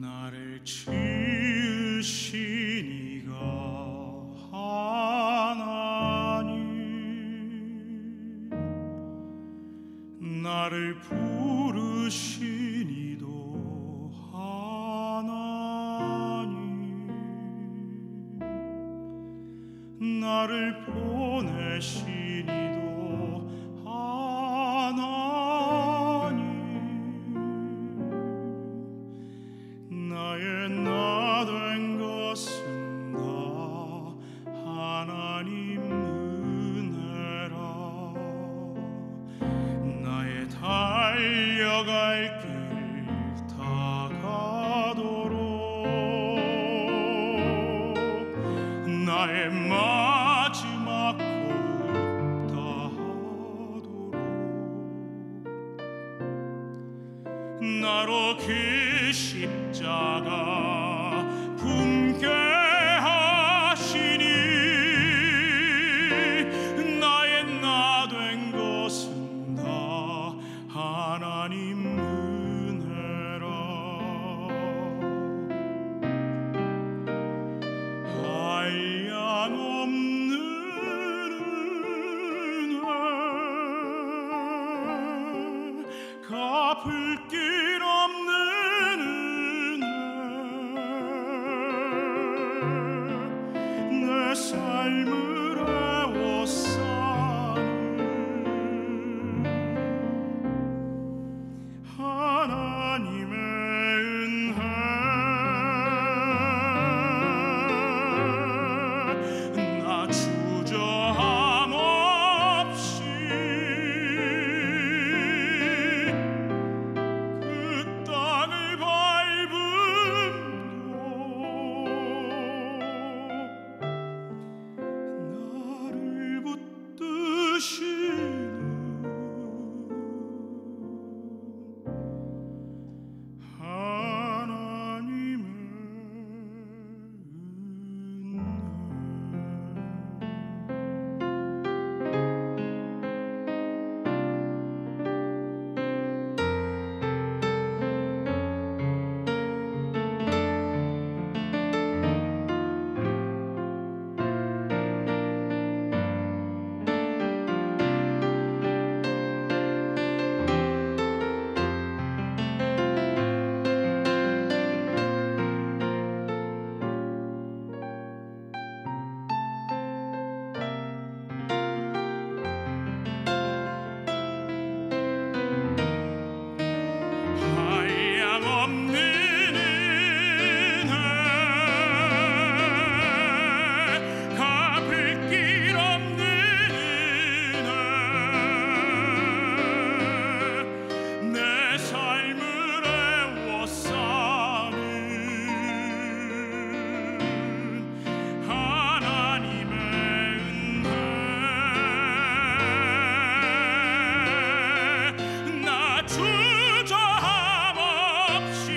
나를 지으신 이가 하나님, 나를 부르신 이도 하나님, 나를 보내신 이도 하나님, 나의 나 된 것은 다 하나님 은혜라. 나의 달려갈 길 다 가도록, 나의 마지막 호흡 다 하도록, 나로 그 십자가 품게 하시니, 나의 나 된 것은 다 하나님 은혜라. 한량없는 은혜, 갚을 길 없는 은혜, 내 삶을 애워싸는 하나님의 은혜. 나 주저함 없이 그 땅을 밟음도, 나를 붙드시는 하나님의 한량없는 은혜, 갚을 길 없는 은혜, 내 삶을 애워싸는 하나님의 은혜. 나 주저함 없이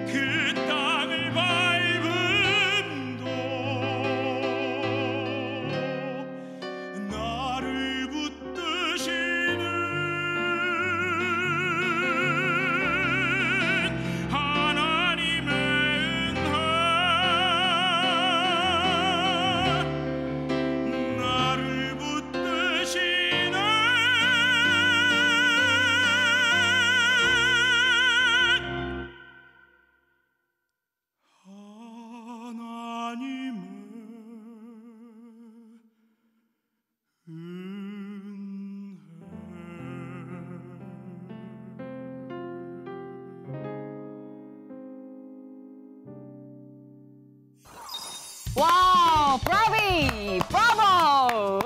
그 땅을 밟음도, 나를 붙드시는 하나님의 은혜, 나를 붙드시는 하나님의 와, 브라비! 브라보!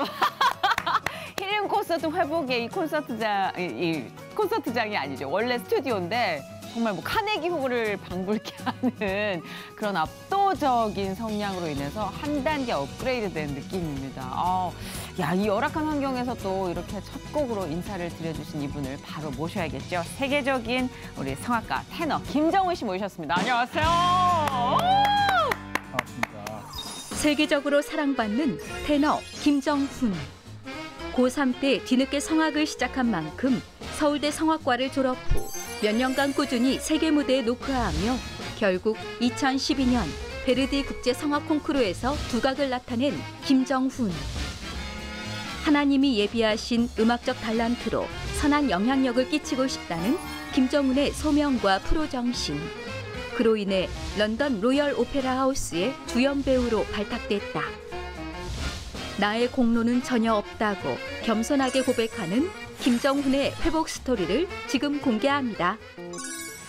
힐링 콘서트 회복의 이 콘서트장이 아니죠. 원래 스튜디오인데 정말 뭐 카네기 홀을 방불케 하는 그런 압도적인 성량으로 인해서 한 단계 업그레이드된 느낌입니다. 야, 이 열악한 환경에서 또 이렇게 첫 곡으로 인사를 드려주신 이분을 바로 모셔야겠죠. 세계적인 우리 성악가 테너 김정훈 씨 모셨습니다. 안녕하세요. 반갑습니다. 세계적으로 사랑받는 테너 김정훈. 고3 때 뒤늦게 성악을 시작한 만큼 서울대 성악과를 졸업 후 몇 년간 꾸준히 세계 무대에 녹화하며 결국 2012년 베르디 국제 성악 콩쿠르에서 두각을 나타낸 김정훈. 하나님이 예비하신 음악적 달란트로 선한 영향력을 끼치고 싶다는 김정훈의 소명과 프로 정신. 그로 인해 런던 로열 오페라 하우스의 주연 배우로 발탁됐다. 나의 공로는 전혀 없다고 겸손하게 고백하는 김정훈의 회복 스토리를 지금 공개합니다.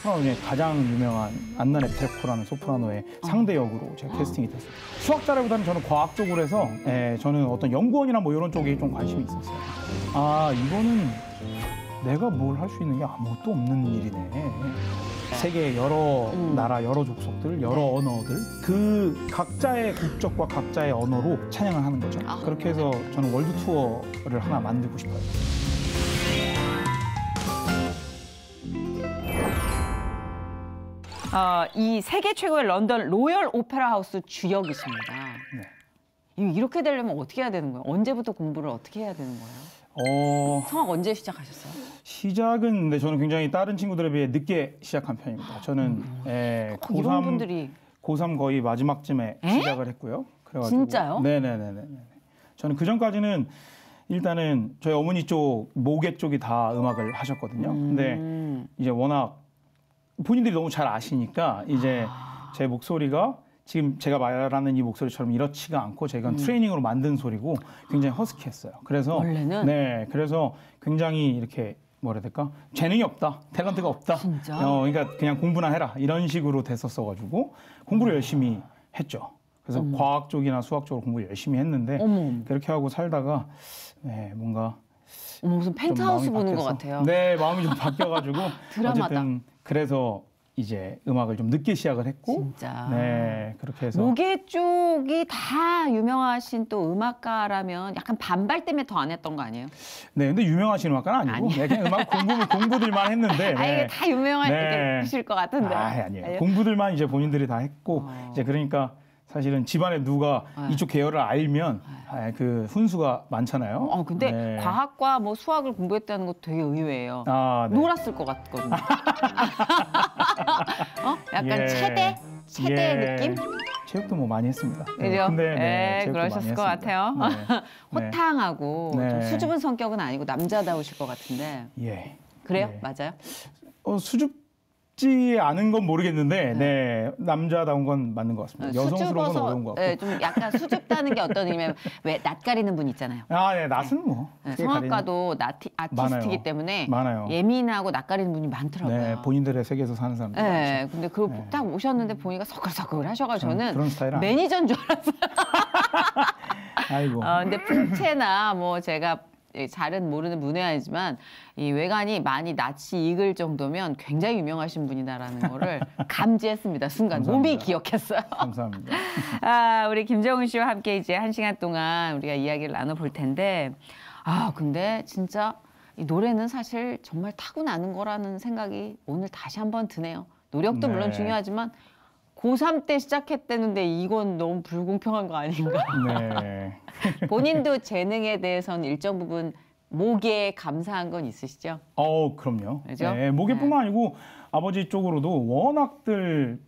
성악 중에 가장 유명한 안나 네트레코라는 소프라노의 상대 역으로 제가 캐스팅이 됐어요. 수학자라기보다는 저는 과학 쪽으로 해서 저는 어떤 연구원이나 뭐 이런 쪽에 좀 관심이 있었어요. 아, 이거는 내가 뭘 할 수 있는 게 아무것도 없는 일이네. 세계 여러 나라, 여러 족속들, 여러 언어들 그 각자의 국적과 각자의 언어로 찬양을 하는 거죠. 그렇게 해서 저는 월드 투어를 하나 만들고 싶어요. 이 세계 최고의 런던 로열 오페라 하우스 주역이십니다. 네. 이렇게 되려면 어떻게 해야 되는 거예요? 언제부터 공부를 어떻게 해야 되는 거예요? 성악 언제 시작하셨어요? 시작은 근데 저는 굉장히 다른 친구들에 비해 늦게 시작한 편입니다. 저는 이런 분들이 고3 거의 마지막쯤에 시작을 했고요. 그래가지고 진짜요? 네네네네. 저는 그 전까지는 일단은 저희 어머니 쪽 모계 쪽이 다 음악을 하셨거든요. 근데 이제 워낙 본인들이 너무 잘 아시니까 이제 제 목소리가 지금 제가 말하는 이 목소리처럼 이렇지가 않고 제가 트레이닝으로 만든 소리고 굉장히 허스키했어요. 그래서 원래는? 네, 그래서 굉장히 이렇게 뭐라 해야 될까? 재능이 없다, 탤런트가 없다. 진짜? 그러니까 그냥 공부나 해라 이런 식으로 됐었어가지고 공부를 열심히 했죠. 그래서 과학 쪽이나 수학 쪽으로 공부 열심히 했는데 그렇게 하고 살다가 뭔가 무슨 펜트하우스 보는 것 같아요. 네, 마음이 좀 바뀌어가지고 드라마다. 어쨌든 그래서 이제 음악을 좀 늦게 시작을 했고, 진짜. 네, 그렇게 해서 모계 쪽이 다 유명하신 또 음악가라면 약간 반발 때문에 더 안 했던 거 아니에요? 네, 근데 유명하신 음악가는 아니고 네, 그냥 음악 공부들만 했는데. 아, 이게 네. 다 유명하실 것 같은데. 아니에요. 공부들만 이제 본인들이 다 했고, 이제 그러니까 사실은 집안에 누가 이쪽 계열을 알면 그 훈수가 많잖아요. 근데 네. 과학과 뭐 수학을 공부했다는 것도 되게 의외예요. 네. 놀았을 것 같거든요. 약간 예. 체대 예. 느낌? 체육도 뭐 많이 했습니다. 그죠? 근데 체육도 그러셨을 많이 것 했습니다. 같아요. 네. 호탕하고 네. 좀 수줍은 성격은 아니고 남자다우실 것 같은데. 예. 그래요? 예. 맞아요? 수줍지 않은 건 모르겠는데, 남자다운 건 맞는 것 같습니다. 여성스러운 건 어려운 것 같고. 네, 좀 약간 수줍다는 게 어떤 의미냐면 왜 낯 가리는 분 있잖아요. 네, 낯은 뭐. 크게 성악가도 아티스트이기 많아요. 때문에 많아요. 예민하고 낯 가리는 분이 많더라고요. 네, 본인들의 세계에서 사는 사람들. 네, 근데 그걸 딱 오셨는데 보니까 서글서글 하셔가지고 저는 그런 스타일 아니에요. 매니저인 줄 알았어요. 아이고. 근데 풍채나 뭐 제가 잘은 모르는 문외한이지만 이 외관이 많이 낯이 익을 정도면 굉장히 유명하신 분이다라는 거를 감지했습니다. 순간 감사합니다. 몸이 기억했어요. 감사합니다. 우리 김정훈 씨와 함께 이제 1시간 동안 우리가 이야기를 나눠볼 텐데 근데 진짜 이 노래는 사실 정말 타고나는 거라는 생각이 오늘 다시 한번 드네요. 노력도 물론 네. 중요하지만 고3 때 시작했다는데 이건 너무 불공평한 거 아닌가. 네. 본인도 재능에 대해서는 일정 부분 모계에 감사한 건 있으시죠? 그럼요. 그죠? 네, 모계뿐만 아니고 아버지 쪽으로도 워낙들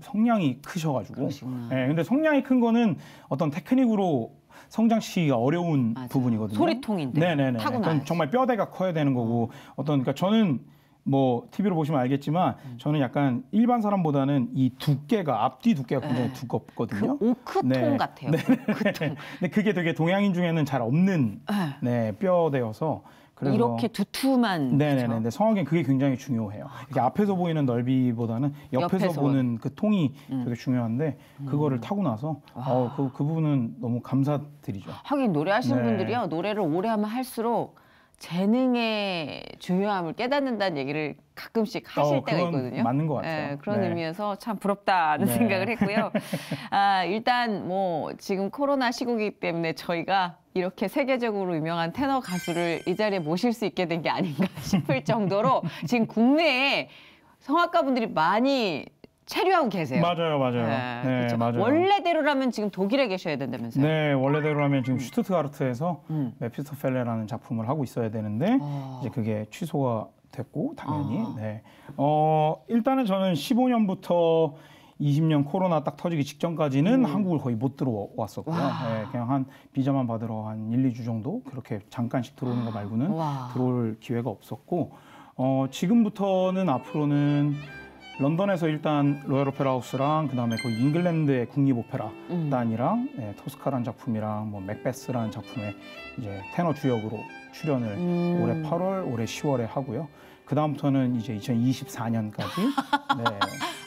성량이 크셔가지고. 그러시구나. 네, 근데 성량이 큰 거는 어떤 테크닉으로 성장시키기가 어려운 맞아요. 부분이거든요. 소리통인데 네네네. 타고나야지. 그건 정말 뼈대가 커야 되는 거고 그러니까 저는 뭐 TV로 보시면 알겠지만 저는 약간 일반 사람보다는 이 두께가 앞뒤 두께가 굉장히 두껍거든요. 그 오크통 같아요. 오크통. 근데 그게 되게 동양인 중에는 잘 없는 뼈대여서 그래서 이렇게 두툼한. 네네네. 그쵸? 근데 성악엔 그게 굉장히 중요해요. 이렇게 앞에서 보이는 넓이보다는 옆에서 보는 그 통이 되게 중요한데 그거를 타고 나서 그 부분은 너무 감사드리죠. 하긴 노래하시는 네. 분들이요. 노래를 오래 하면 할수록 재능의 중요함을 깨닫는다는 얘기를 가끔씩 하실 때가 그건 있거든요. 맞는 것 같아요. 네, 그런 네. 의미에서 참 부럽다는 네. 생각을 했고요. 일단 뭐 지금 코로나 시국이기 때문에 저희가 이렇게 세계적으로 유명한 테너 가수를 이 자리에 모실 수 있게 된 게 아닌가 싶을 정도로 지금 국내에 성악가 분들이 많이 체류하고 계세요. 맞아요, 맞아요. 네, 네, 그렇죠. 맞아요. 원래대로라면 지금 독일에 계셔야 된다면서요? 네, 원래대로라면 지금 슈투트가르트에서 음. 메피스토펠레라는 작품을 하고 있어야 되는데 이제 그게 취소가 됐고 당연히. 네. 일단은 저는 15년부터 20년 코로나 딱 터지기 직전까지는 한국을 거의 못 들어왔었고요. 네, 그냥 한 비자만 받으러 한 1, 2주 정도 그렇게 잠깐씩 들어오는 거 말고는 와. 들어올 기회가 없었고 지금부터는 앞으로는 런던에서 일단 로얄 오페라 하우스랑 그다음에 그 잉글랜드의 국립 오페라단이랑 토스카라는 작품이랑 뭐 맥베스라는 작품에 이제 테너 주역으로 출연을 올해 8월, 올해 10월에 하고요. 그 다음부터는 이제 2024년까지 네,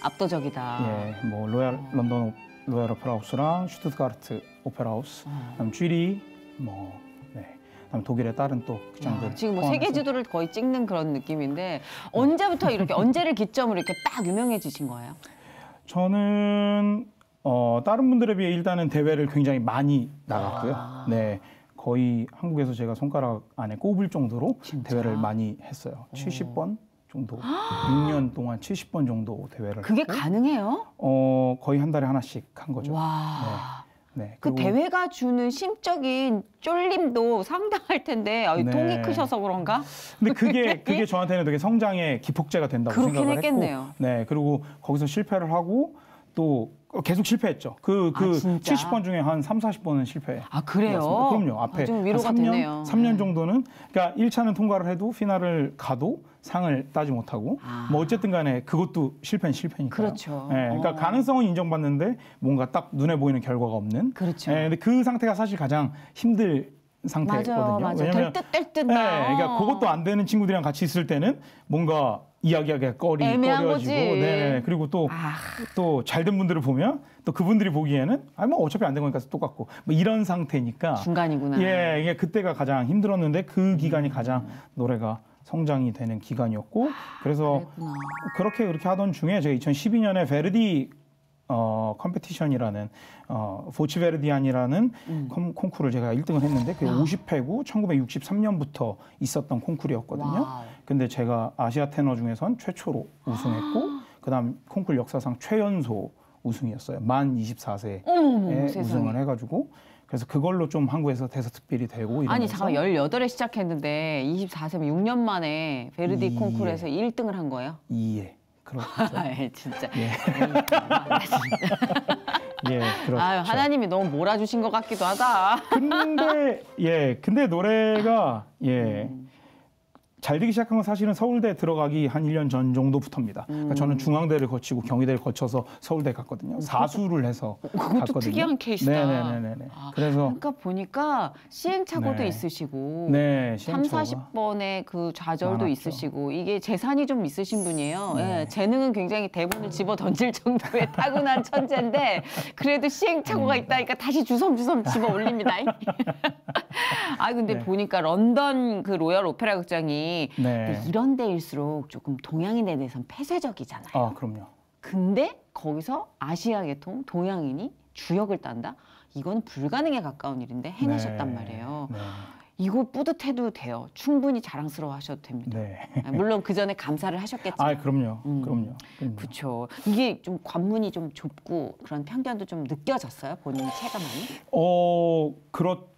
압도적이다. 예, 뭐 런던 로얄 오페라 하우스랑 슈투트가르트 오페라 하우스, 그다음 쥐리, 뭐 네, 그다음 독일의 다른 또 극장들 지금 뭐 포함해서. 세계 지도를 거의 찍는 그런 느낌인데 언제부터 이렇게 언제를 기점으로 이렇게 딱 유명해지신 거예요? 저는 다른 분들에 비해 일단은 대회를 굉장히 많이 나갔고요. 네. 거의 한국에서 제가 손가락 안에 꼽을 정도로 대회를 많이 했어요. 70번 정도, 6년 동안 70번 정도 대회를 그게 했고, 가능해요? 거의 한 달에 하나씩 한 거죠. 와. 네. 그 그리고 대회가 주는 심적인 쫄림도 상당할 텐데 네. 통이 크셔서 그런가? 근데 그게 저한테는 되게 성장의 기폭제가 된다고 그렇긴 생각을 했겠네요. 했고, 네. 그리고 거기서 실패를 하고 또 계속 실패했죠. 그 진짜? 70번 중에 한 3, 40번은 실패. 아 그래요? 그럼요. 앞에 좀 위로가 한 3년, 되네요. 3년 네. 정도는 그러니까 1차는 통과를 해도 피날을 가도 상을 따지 못하고 뭐 어쨌든 간에 그것도 실패는 실패니까요. 그렇죠. 네, 그러니까 가능성은 인정받는데 뭔가 딱 눈에 보이는 결과가 없는. 그렇죠. 네, 근데 그 상태가 사실 가장 힘들 상태거든요. 맞아요. 왜냐면 될 듯. 네, 그러니까 그것도 안 되는 친구들이랑 같이 있을 때는 뭔가 이야기하기가 애매한 꺼려지고, 거지. 네, 그리고 또 잘된 분들을 보면 또 그분들이 보기에는 뭐 어차피 안 된 거니까 똑같고 뭐 이런 상태니까 중간이구나. 예, 이게 그때가 가장 힘들었는데 그 기간이 가장 노래가 성장이 되는 기간이었고 그래서 그랬구나. 그렇게 하던 중에 제가 2012년에 베르디 컴페티션이라는 보치베르디안이라는 콩쿠르를 제가 1등을 했는데 그게 50회고 1963년부터 있었던 콩쿠르였거든요. 와우. 근데 제가 아시아 테너 중에선 최초로 우승했고 그다음 콩쿠르 역사상 최연소 우승이었어요. 만 24세에 어머머, 세상에. 우승을 해가지고 그래서 그걸로 좀 한국에서 대서특필이 되고 이러면서 아니 잠깐 18에 시작했는데 24세면 6년 만에 베르디 콩쿠르에서 1등을 한 거예요? 예, 그렇죠. 진짜. 예, 그렇죠. 아유, 하나님이 너무 몰아주신 것 같기도 하다. 근데 노래가 잘 되기 시작한 건 사실은 서울대 들어가기 한 1년 전 정도부터입니다. 그러니까 저는 중앙대를 거치고 경희대를 거쳐서 서울대 갔거든요. 사수를 해서 그것도 갔거든요. 특이한 케이스다. 네네네네. 그래서 그러니까 보니까 시행착오도 네. 있으시고 네, 3, 시행착오가 40번의 그 좌절도 많았죠. 있으시고 이게 재산이 좀 있으신 분이에요. 네. 예, 재능은 굉장히 대본을 집어 던질 정도의 타고난 천재인데 그래도 시행착오가 있다니까 다시 주섬주섬 집어 올립니다. 아 근데 네. 보니까 런던 그 로얄 오페라 극장이 네. 이런 데일수록 조금 동양인에 대해서는 폐쇄적이잖아요. 아, 그럼요. 근데 거기서 아시아 계통 동양인이 주역을 딴다? 이거는 불가능에 가까운 일인데 해내셨단 네. 말이에요. 네. 이거 뿌듯해도 돼요. 충분히 자랑스러워 하셔도 됩니다. 네. 물론 그 전에 감사를 하셨겠지만. 아, 그럼요. 그럼요. 그렇죠. 이게 좀 관문이 좀 좁고 그런 편견도 좀 느껴졌어요? 본인이 체감하니? 그렇죠.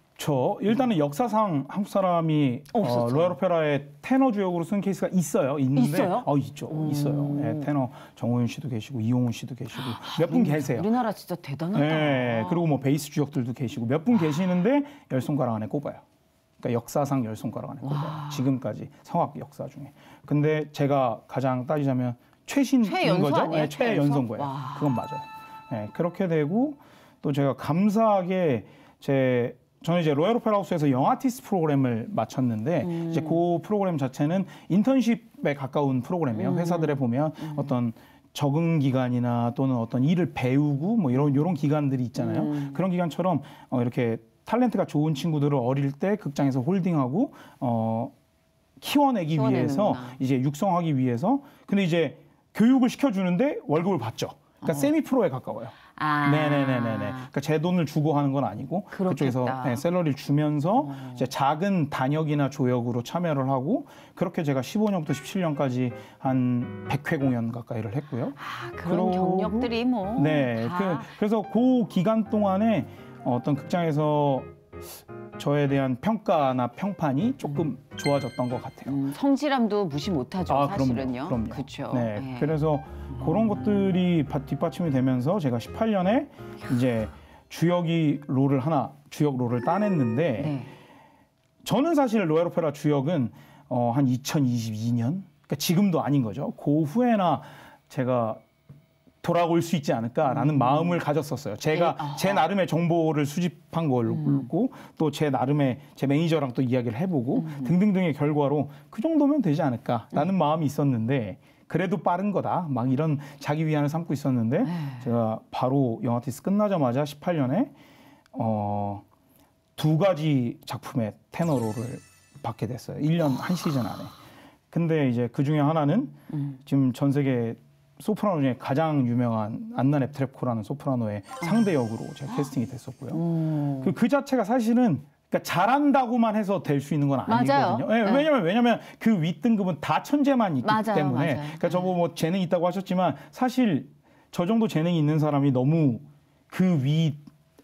일단은 역사상 한국 사람이 없었죠. 로얄 오페라의 테너 주역으로 쓴 케이스가 있어요. 있는데 있어요? 있죠. 있어요. 예, 테너 정호윤 씨도 계시고 이용훈 씨도 계시고 몇 분 계세요. 우리나라 진짜 대단하다. 네, 그리고 뭐 베이스 주역들도 계시고 몇 분 계시는데 10손가락 안에 꼽아요. 그러니까 역사상 10손가락 안에 꼽아요. 지금까지 성악 역사 중에. 근데 제가 가장 따지자면 최신인 최연소 거죠. 아니에요? 네, 최연소인 거예요. 와. 그건 맞아요. 네, 그렇게 되고 또 제가 감사하게 저는 이제 로얄 오페라 하우스에서 영 아티스트 프로그램을 마쳤는데 이제 그 프로그램 자체는 인턴십에 가까운 프로그램이에요. 회사들에 보면 어떤 적응 기간이나 또는 어떤 일을 배우고 뭐 이런 기간들이 있잖아요. 그런 기간처럼 이렇게 탤런트가 좋은 친구들을 어릴 때 극장에서 홀딩하고 키워내기 위해서 이제 육성하기 위해서 근데 이제 교육을 시켜주는데 월급을 받죠. 그러니까 세미 프로에 가까워요. 아. 네네네네네. 그러니까 제 돈을 주고 하는 건 아니고 그렇겠다. 그쪽에서 네, 샐러리를 주면서 이제 작은 단역이나 조역으로 참여를 하고 그렇게 제가 15년부터 17년까지 한 100회 공연 가까이를 했고요. 아, 그런 그러고- 경력들이 뭐. 네, 다. 그래서 그 기간 동안에 어떤 극장에서 저에 대한 평가나 평판이 조금 좋아졌던 것 같아요. 성실함도 무시 못하죠, 아, 사실은요. 그럼요. 그렇죠. 네, 그래서 그런 것들이 뒷받침이 되면서 제가 18년에 이제 주역 롤을 따냈는데 네. 저는 사실 로얄 오페라 주역은 한 2022년, 그러니까 지금도 아닌 거죠. 그 후에나 제가 돌아올 수 있지 않을까라는 마음을 가졌었어요. 제가 네, 제 나름의 정보를 수집한 걸고 또 제 나름의 제 매니저랑 또 이야기를 해보고 등등등의 결과로 그 정도면 되지 않을까라는 마음이 있었는데 그래도 빠른 거다. 막 이런 자기 위안을 삼고 있었는데 제가 바로 영화티스 끝나자마자 18년에 2가지 작품의 테너로를 받게 됐어요. 1년 한 시즌 안에. 근데 이제 그 중에 하나는 지금 전 세계 소프라노 중에 가장 유명한 안나 넵트랩코라는 소프라노의 상대 역으로 제가 캐스팅이 됐었고요. 그 자체가 사실은 그러니까 잘한다고만 해서 될 수 있는 건 아니거든요. 맞아요. 네, 왜냐면 그 윗등급은 다 천재만 있기 맞아요, 때문에. 맞아요. 그러니까 저거 뭐 재능 있다고 하셨지만 사실 저 정도 재능이 있는 사람이 너무 그 위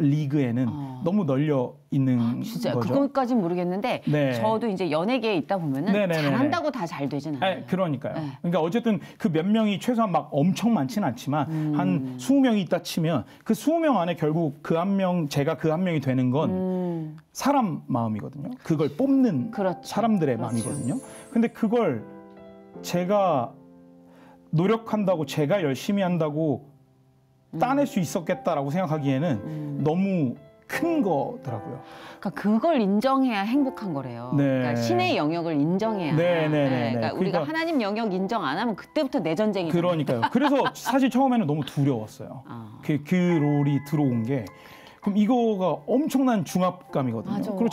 리그에는 너무 널려 있는 진짜 거죠. 그것까진 모르겠는데 네. 저도 이제 연예계에 있다 보면은 네네네네. 잘한다고 다 잘 되진 않아요. 네, 그러니까요. 네. 그러니까 어쨌든 그 몇 명이 최소한 막 엄청 많지는 않지만 한 20명이 있다 치면 그 20명 안에 결국 그 한 명, 제가 그 한 명이 되는 건 사람 마음이거든요. 그걸 뽑는 그렇죠. 사람들의 그렇죠. 마음이거든요. 근데 그걸 제가 노력한다고 제가 열심히 한다고 따낼 수 있었겠다라고 생각하기에는 너무 큰 거더라고요. 그러니까 그걸 인정해야 행복한 거래요. 네. 그러니까 신의 영역을 인정해야. 네네네네. 그러니까 우리가 그러니까- 하나님 영역 인정 안 하면 그때부터 내 전쟁이죠. 그러니까요. 그래서 사실 처음에는 너무 두려웠어요. 아. 그 롤이 들어온 게. 그럼 이거가 엄청난 중압감이거든요. 맞아. 그리고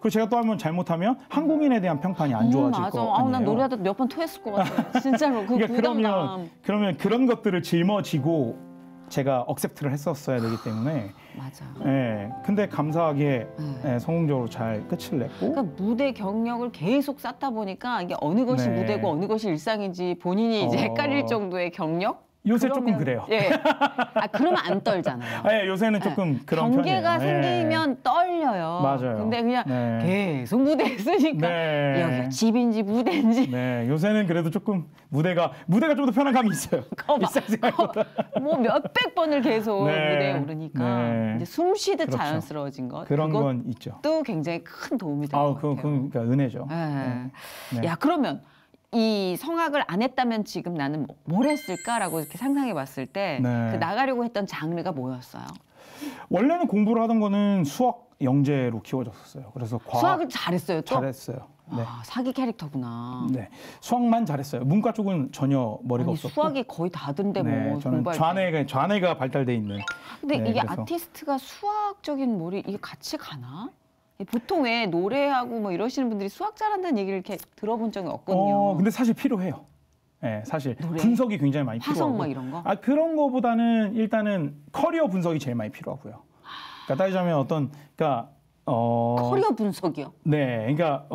제가 또 한번 잘못하면 한국인에 대한 평판이 안 좋아질 맞아. 거 아니에요. 난 노래하다 몇 번 토했을 것 같아요. 진짜로 그 그러니까 부담감. 그러면 그런 것들을 짊어지고 제가 억셉트를 했었어야 되기 때문에. 맞아. 예. 근데 감사하게 예, 성공적으로 잘 끝을 냈고. 그러니까 무대 경력을 계속 쌓다 보니까 이게 어느 것이 네. 무대고 어느 것이 일상인지 본인이 이제 헷갈릴 정도의 경력? 요새 조금 그래요. 예. 그러면 안 떨잖아요. 예, 요새는 조금 그런 경계가 편이에요. 예. 생기면 떨려요. 맞아요. 근데 그냥 네. 계속 무대에 쓰니까 네. 여기가 집인지 무대인지 네, 요새는 그래도 조금 무대가 좀 더 편한 감이 있어요. 일상 생활보다. 뭐 몇백 번을 계속 네. 무대에 오르니까 네. 이제 숨 쉬듯 그렇죠. 자연스러워진 것. 그런 그것도 건 있죠. 굉장히 큰 도움이 될 아, 것 같아요. 그러니까 은혜죠. 네. 네. 야, 그러면 이 성악을 안 했다면 지금 나는 뭘 했을까라고 이렇게 상상해 봤을 때 네. 그 나가려고 했던 장르가 뭐였어요? 원래는 공부를 하던 거는 수학, 영재로 키워졌었어요. 그래서 수학을 잘했어요, 또? 잘했어요. 네. 사기 캐릭터구나. 네. 수학만 잘했어요. 문과 쪽은 전혀 머리가 아니, 없었고. 수학이 거의 다던데 뭐 네, 저는 공부할 때. 좌뇌가 발달돼 있는. 근데 네, 이게 그래서- 아티스트가 수학적인 머리 이게 같이 가나? 보통 왜 노래하고 뭐 이러시는 분들이 수학 잘한다는 얘기를 이렇게 들어본 적이 없거든요. 근데 사실 필요해요. 네, 사실 노래? 분석이 굉장히 많이 화성 필요하고. 막 이런 거? 그런 거보다는 일단은 커리어 분석이 제일 많이 필요하고요. 그러니까 따지자면 그러니까 커리어 분석이요. 네, 그러니까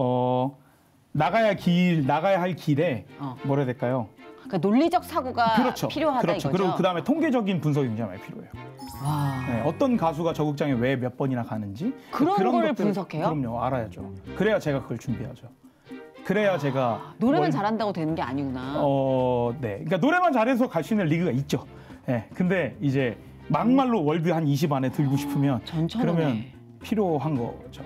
나가야 할 길에 뭐라 해야 될까요? 그러니까 논리적 사고가 필요하다 그렇죠. 이거죠. 그리고 그다음에 통계적인 분석이 굉장히 많이 필요해요. 와. 네, 어떤 가수가 저 극장에 왜 몇 번이나 가는지 그런 걸 것들을- 분석해요? 그럼요, 알아야죠. 그래야 제가 그걸 준비하죠. 그래야 제가 노래만 잘한다고 되는 게 아니구나. 네. 그러니까 노래만 잘해서 갈 수 있는 리그가 있죠. 네. 근데 이제 막말로 월드 한 20 안에 들고 싶으면 전천후네. 그러면 필요한 거죠.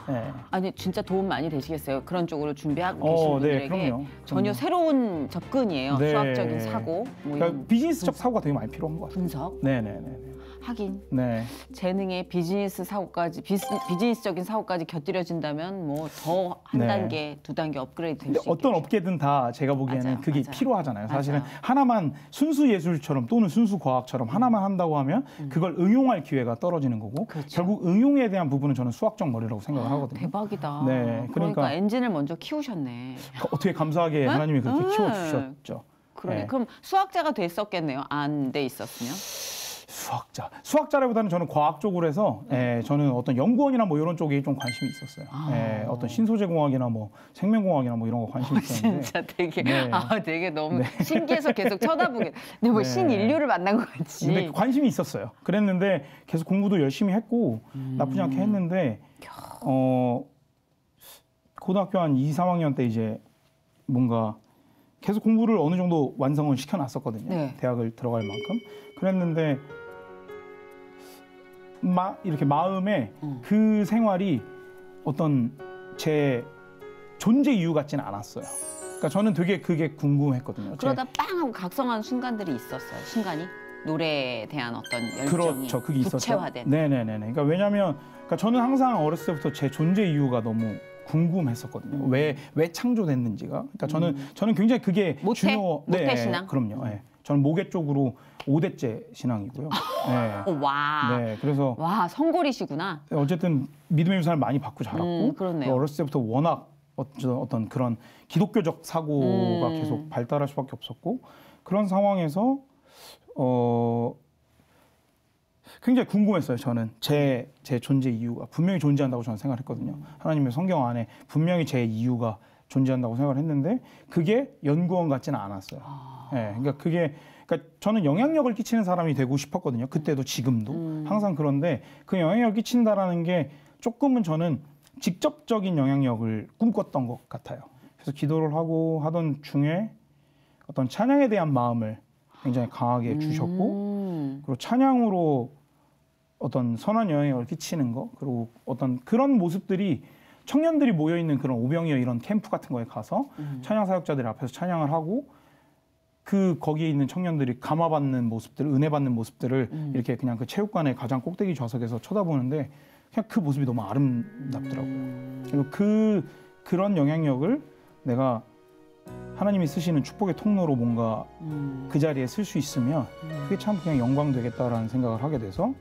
네. 아니 진짜 도움 많이 되시겠어요. 그런 쪽으로 준비하고 계신 네, 분들에게 그럼요. 전혀 새로운 접근이에요. 네. 수학적인 사고, 뭐 그러니까 이런 비즈니스적 사고가 되게 많이 필요한 것 같아요. 분석. 네네네. 하긴 네. 재능의 비즈니스 사고까지 비즈니스적인 사고까지 곁들여진다면 뭐 더 한 네. 단계, 두 단계 업그레이드 될 근데 수 어떤 있겠죠. 업계든 다 제가 보기에는 맞아요, 그게 맞아요. 필요하잖아요. 사실은 맞아요. 하나만 순수 예술처럼 또는 순수 과학처럼 하나만 한다고 하면 그걸 응용할 기회가 떨어지는 거고 그렇죠. 결국 응용에 대한 부분은 저는 수학적 머리라고 생각을 하거든요. 대박이다. 네, 그러니까 그러니까 엔진을 먼저 키우셨네. 어떻게 감사하게 하나님이 그렇게 키워주셨죠. 그러네. 네. 그럼 수학자가 됐었겠네요. 안 돼 있었으면. 수학자라기보다는 저는 과학 쪽으로 해서 저는 어떤 연구원이나 뭐 이런 쪽에 좀 관심이 있었어요. 어떤 신소재공학이나 뭐 생명공학이나 뭐 이런 거 관심이 있었는데 진짜 되게 네. 되게 너무 신기해서 계속 쳐다보게. 근데 뭐 네. 신인류를 만난 것 같지. 근데 관심이 있었어요. 그랬는데 계속 공부도 열심히 했고 나쁘지 않게 했는데 고등학교 한 2, 3학년 때 이제 뭔가 계속 공부를 어느 정도 완성을 시켜놨었거든요. 네. 대학을 들어갈 만큼. 그랬는데 이렇게 마음에 그 생활이 어떤 제 존재 이유 같지는 않았어요. 그러니까 저는 되게 그게 궁금했거든요. 그러다 빵 하고 각성한 순간들이 있었어요. 순간이 노래에 대한 어떤 열정이 그렇죠. 그게 있었죠. 구체화된. 네네네. 그러니까 왜냐하면 저는 항상 어렸을 때부터 제 존재 이유가 너무 궁금했었거든요. 왜 창조됐는지가. 그러니까 저는 굉장히 그게 모태? 모태 신앙? 그럼요. 네. 저는 모계 쪽으로 5대째 신앙이고요. 네. 와. 네. 그래서 와, 성골이시구나. 어쨌든 믿음의 유산을 많이 받고 자랐고 그렇네요. 어렸을 때부터 워낙 어떤 그런 기독교적 사고가 계속 발달할 수밖에 없었고 그런 상황에서 굉장히 궁금했어요. 저는 제 존재 이유가 분명히 존재한다고 저는 생각했거든요. 하나님의 성경 안에 분명히 제 이유가 존재한다고 생각을 했는데 그게 연구원 같지는 않았어요. 네, 그러니까 저는 영향력을 끼치는 사람이 되고 싶었거든요. 그때도 지금도 항상 그런데 그 영향력을 끼친다라는 게 조금은 저는 직접적인 영향력을 꿈꿨던 것 같아요. 그래서 기도를 하고 하던 중에 어떤 찬양에 대한 마음을 굉장히 강하게 주셨고 그리고 찬양으로 어떤 선한 영향력을 끼치는 거 그리고 어떤 그런 모습들이 청년들이 모여있는 그런 오병이어 이런 캠프 같은 거에 가서 찬양 사역자들 앞에서 찬양을 하고 거기에 있는 청년들이 감화받는 모습들, 은혜 받는 모습들을 이렇게 그냥 그 체육관의 가장 꼭대기 좌석에서 쳐다보는데 그냥 그 모습이 너무 아름답더라고요. 그리고 그런 영향력을 내가 하나님이 쓰시는 축복의 통로로 뭔가 그 자리에 쓸 수 있으면 그게 참 그냥 영광 되겠다라는 생각을 하게 돼서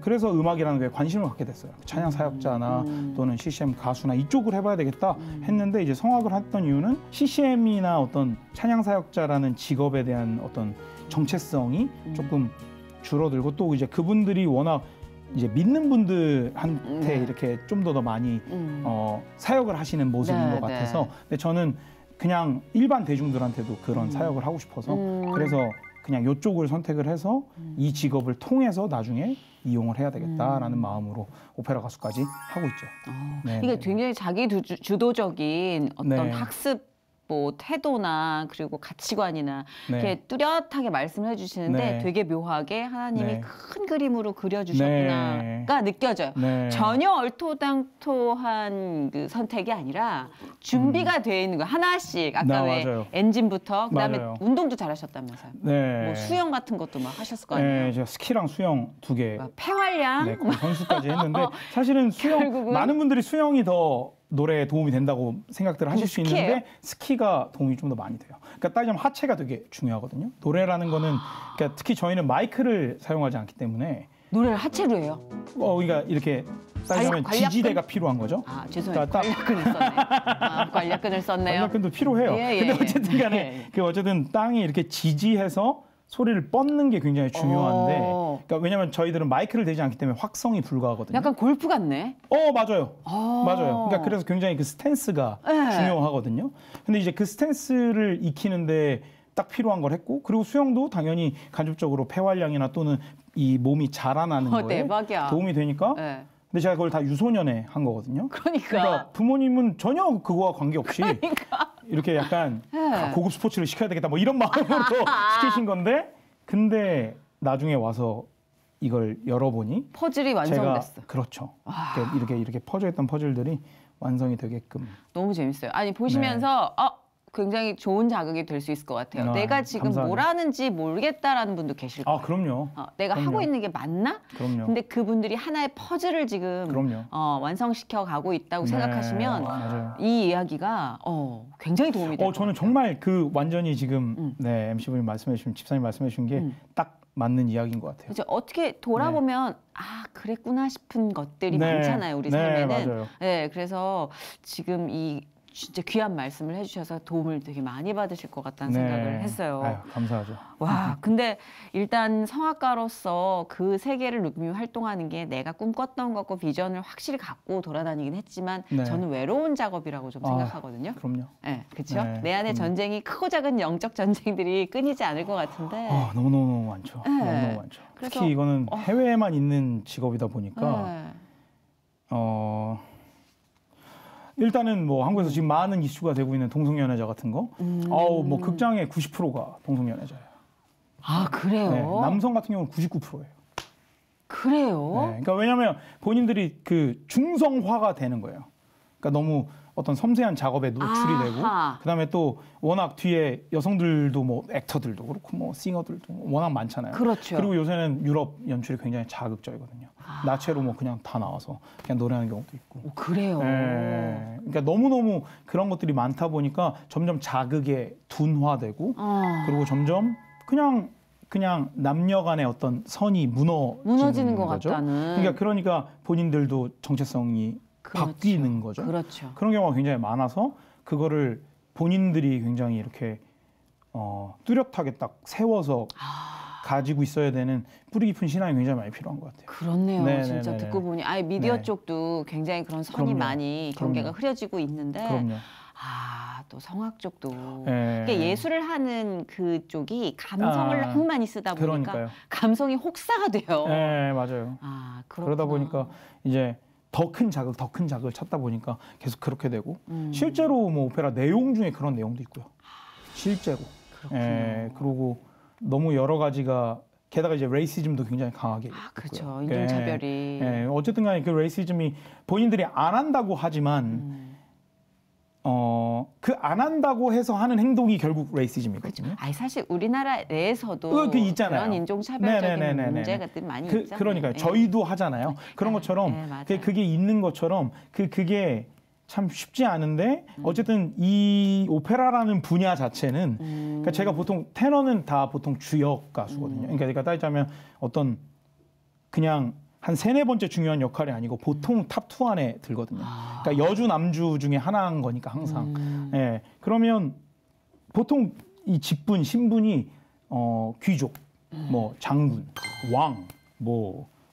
그래서 음악이라는 거에 관심을 갖게 됐어요. 찬양 사역자나 또는 CCM 가수나 이쪽을 해봐야 되겠다 했는데 이제 성악을 했던 이유는 CCM이나 어떤 찬양 사역자라는 직업에 대한 어떤 정체성이 조금 줄어들고 또 이제 그분들이 워낙 이제 믿는 분들한테 이렇게 좀 더 많이 사역을 하시는 모습인 것 같아서 근데 저는 그냥 일반 대중들한테도 그런 사역을 하고 싶어서 그래서 그냥 이쪽을 선택을 해서 이 직업을 통해서 나중에 이용을 해야 되겠다라는 마음으로 오페라 가수까지 하고 있죠. 네, 이게 굉장히 자기 주도적인 어떤 네. 학습 뭐 태도나 그리고 가치관이나 네. 이렇게 뚜렷하게 말씀을 해주시는데 네. 되게 묘하게 하나님이 네. 큰 그림으로 그려주셨구나가 느껴져요. 네. 전혀 얼토당토한 그 선택이 아니라 준비가 돼 있는 거 하나씩 아까 왜 맞아요. 엔진부터 그다음에 맞아요. 운동도 잘하셨다면서요. 네. 뭐 수영 같은 것도 막 하셨을 거 아니에요. 네, 제가 스키랑 수영 2개 막 폐활량 네, 거의 선수까지 했는데 사실은 결국은? 많은 분들이 수영이 더 노래에 도움이 된다고 생각들을 하실 수 스키예요? 있는데 스키가 도움이 좀 더 많이 돼요. 그러니까 따지면 하체가 되게 중요하거든요. 노래라는 거는 그러니까 특히 저희는 마이크를 사용하지 않기 때문에 노래를 하체로 해요. 그러니까 이렇게 따지면 관략근? 지지대가 필요한 거죠. 아 죄송해요. 딱- 관략근을 썼네요. 관략근을 썼네요. 관략근도 필요해요. 예, 예, 근데 예. 어쨌든 간에 예. 그 어쨌든 땅이 이렇게 지지해서 소리를 뻗는 게 굉장히 중요한데 그러니까 왜냐면 저희들은 마이크를 대지 않기 때문에 확성이 불가하거든요. 약간 골프 같네. 맞아요. 맞아요. 그러니까 그래서 굉장히 그 스탠스가 네. 중요하거든요. 근데 이제 그 스탠스를 익히는데 딱 필요한 걸 했고 그리고 수영도 당연히 간접적으로 폐활량이나 또는 이 몸이 자라나는 거에 대박이야. 도움이 되니까 네. 근데 제가 그걸 다 유소년에 한 거거든요. 그러니까. 부모님은 전혀 그거와 관계없이 이렇게 약간 네. 고급 스포츠를 시켜야 되겠다 뭐 이런 마음으로 시키신 건데 근데 나중에 와서 이걸 열어보니 퍼즐이 제가 완성됐어. 그렇죠. 이렇게 퍼져있던 퍼즐들이 완성이 되게끔 너무 재밌어요. 아니 보시면서 굉장히 좋은 자극이 될 수 있을 것 같아요. 내가 지금 감사하네요. 뭘 하는지 모르겠다라는 분도 계실 거예요. 그럼요. 내가 그럼요. 하고 있는 게 맞나? 그럼요. 근데 그분들이 하나의 퍼즐을 지금 그럼요. 완성시켜 가고 있다고 네, 생각하시면 맞아요. 이 이야기가 굉장히 도움이 될 것 저는 같아요. 정말 그 완전히 지금 MC분이 말씀해 주신 집사님 말씀해 주신 게 딱 맞는 이야기인 것 같아요. 그렇죠. 어떻게 돌아보면 그랬구나 싶은 것들이 많잖아요. 우리 네, 삶에는. 맞아요. 네, 그래서 지금 이 진짜 귀한 말씀을 해주셔서 도움을 되게 많이 받으실 것 같다는 네. 생각을 했어요. 아유, 감사하죠. 와, 근데 일단 성악가로서 그 세계를 누비며 활동하는 게 내가 꿈꿨던 것과 비전을 확실히 갖고 돌아다니긴 했지만 네. 저는 외로운 작업이라고 좀 아, 생각하거든요. 그럼요. 네, 그렇죠. 네, 내 안에 그럼요. 전쟁이 크고 작은 영적 전쟁들이 끊이지 않을 것 같은데. 너무너무 많죠. 네. 너무너무 많죠. 그래서- 특히 이거는 해외에만 있는 직업이다 보니까 네. 일단은 뭐 한국에서 지금 많은 이슈가 되고 있는 동성연애자 같은 거, 뭐 극장의 90%가 동성연애자예요. 아, 그래요? 네, 남성 같은 경우는 99%예요. 그래요? 네, 그러니까 왜냐하면 본인들이 그 중성화가 되는 거예요. 그러니까 너무 어떤 섬세한 작업에 노출이 되고, 아하. 그다음에 또 워낙 뒤에 여성들도 뭐 액터들도 그렇고 뭐 싱어들도 워낙 많잖아요. 그렇죠. 그리고 요새는 유럽 연출이 굉장히 자극적이거든요. 나체로 뭐 그냥 다 나와서 그냥 노래하는 경우도 있고. 오, 그래요? 네, 그러니까 너무너무 그런 것들이 많다 보니까 점점 자극에 둔화되고 그리고 점점 그냥 남녀 간의 어떤 선이 무너지는 것 거죠. 같다는. 그러니까 본인들도 정체성이 그렇죠. 바뀌는 거죠. 그렇죠. 그런 경우가 굉장히 많아서 그거를 본인들이 굉장히 이렇게 뚜렷하게 딱 세워서 가지고 있어야 되는 뿌리 깊은 신앙이 굉장히 많이 필요한 것 같아요. 그렇네요. 네, 진짜 네, 네, 듣고 보니 아예 미디어 네. 쪽도 굉장히 그런 선이 그럼요. 많이 경계가 그럼요. 흐려지고 있는데 그럼요. 또 성악 쪽도 네. 이게 예술을 하는 그쪽이 감성을 너무 많이 쓰다 보니까 그러니까요. 감성이 혹사가 돼요. 네, 맞아요. 그렇구나. 그러다 보니까 이제 더 큰 자극을 찾다 보니까 계속 그렇게 되고 실제로 뭐 오페라 내용 중에 그런 내용도 있고요. 실제로. 그렇군요. 그리고 너무 여러 가지가 게다가 이제 레이시즘도 굉장히 강하게 있고요. 그렇죠. 인종차별이. 어쨌든 간에 그 레이시즘이 본인들이 안 한다고 하지만 그 안 한다고 해서 하는 행동이 결국 레이시즘이거든요. 사실 우리나라 내에서도 그 있잖아요. 그런 인종차별적인 네네네네네. 문제가 많이 있잖아요. 그러니까요. 네. 저희도 하잖아요. 그런 것처럼 네, 맞아요. 그게 있는 것처럼 그게 참 쉽지 않은데 어쨌든 이 오페라라는 분야 자체는 그러니까 제가 보통 테너는 다 보통 주역 가수거든요. 그러니까 따지자면 어떤 그냥 한 3-4번째 중요한 역할이 아니고 보통 탑2 안에 들거든요. 그러니까 여주 남주 중에 하나인 거니까 항상. 그러면 보통 이 직분 신분이 귀족, 뭐 장군, 왕,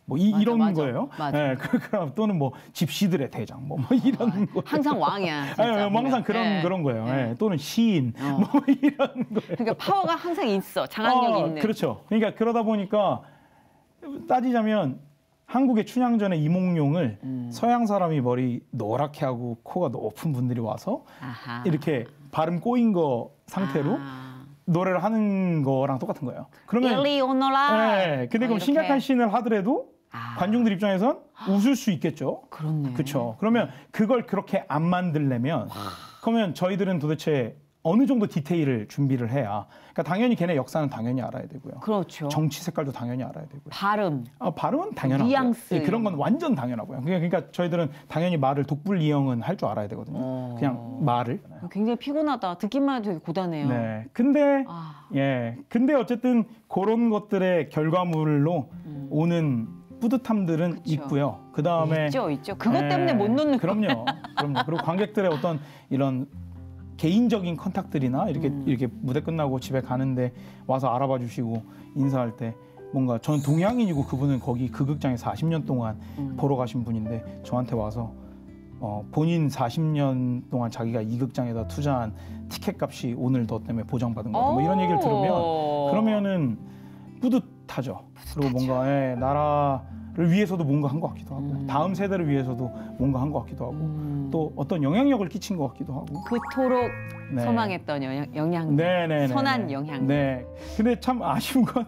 맞아, 이런 맞아. 거예요. 맞아. 그럼 또는 뭐 집시들의 대장, 뭐 이런 거. 항상 왕이야. 진짜 뭐 항상 보면. 그런 거예요. 또는 시인, 뭐 이런 거예요. 그러니까 파워가 항상 있어. 장악력이 있는. 그렇죠. 그러니까 그러다 보니까 따지자면 한국의 춘향전의 이몽룡을 서양 사람이 머리 노랗게 하고 코가 높은 분들이 와서 아하. 이렇게 발음 꼬인 거 상태로 노래를 하는 거랑 똑같은 거예요. 그러면 일리 오너라. 근데 그럼 심각한 씬을 하더라도 관중들 입장에선 웃을 수 있겠죠. 그렇네. 그렇죠. 그러면 그걸 그렇게 안 만들려면 그러면 저희들은 도대체 어느 정도 디테일을 준비를 해야. 그러니까 당연히 걔네 역사는 당연히 알아야 되고요. 그렇죠. 정치 색깔도 당연히 알아야 되고요. 발음. 발음은 당연하고요. 뉘앙스. 그런 건 완전 당연하고요. 그러니까 저희들은 당연히 말을 독불이형은 할 줄 알아야 되거든요. 그냥 말을. 굉장히 피곤하다. 듣기만 해도 되게 고단해요. 네. 근데 어쨌든 그런 것들의 결과물로 오는 뿌듯함들은 그쵸. 있고요. 그 다음에 있죠. 그것 때문에 못 놓는 그럼요. 그리고 관객들의 어떤 이런 개인적인 컨택들이나 이렇게 무대 끝나고 집에 가는데 와서 알아봐 주시고 인사할 때 뭔가 저는 동양인이고 그분은 거기 그 극장에 40년 동안 보러 가신 분인데 저한테 와서 본인 40년 동안 자기가 이 극장에다 투자한 티켓 값이 오늘 너 때문에 보장받은 거다. 뭐 이런 얘기를 들으면 그러면은 뿌듯하죠. 그리고 뭔가 나라를 위해서도 뭔가 한 것 같기도 하고 다음 세대를 위해서도 뭔가 한 것 같기도 하고 또 어떤 영향력을 끼친 것 같기도 하고 그토록 네. 소망했던 영향. 네네네. 선한 영향. 네. 근데 참 아쉬운 건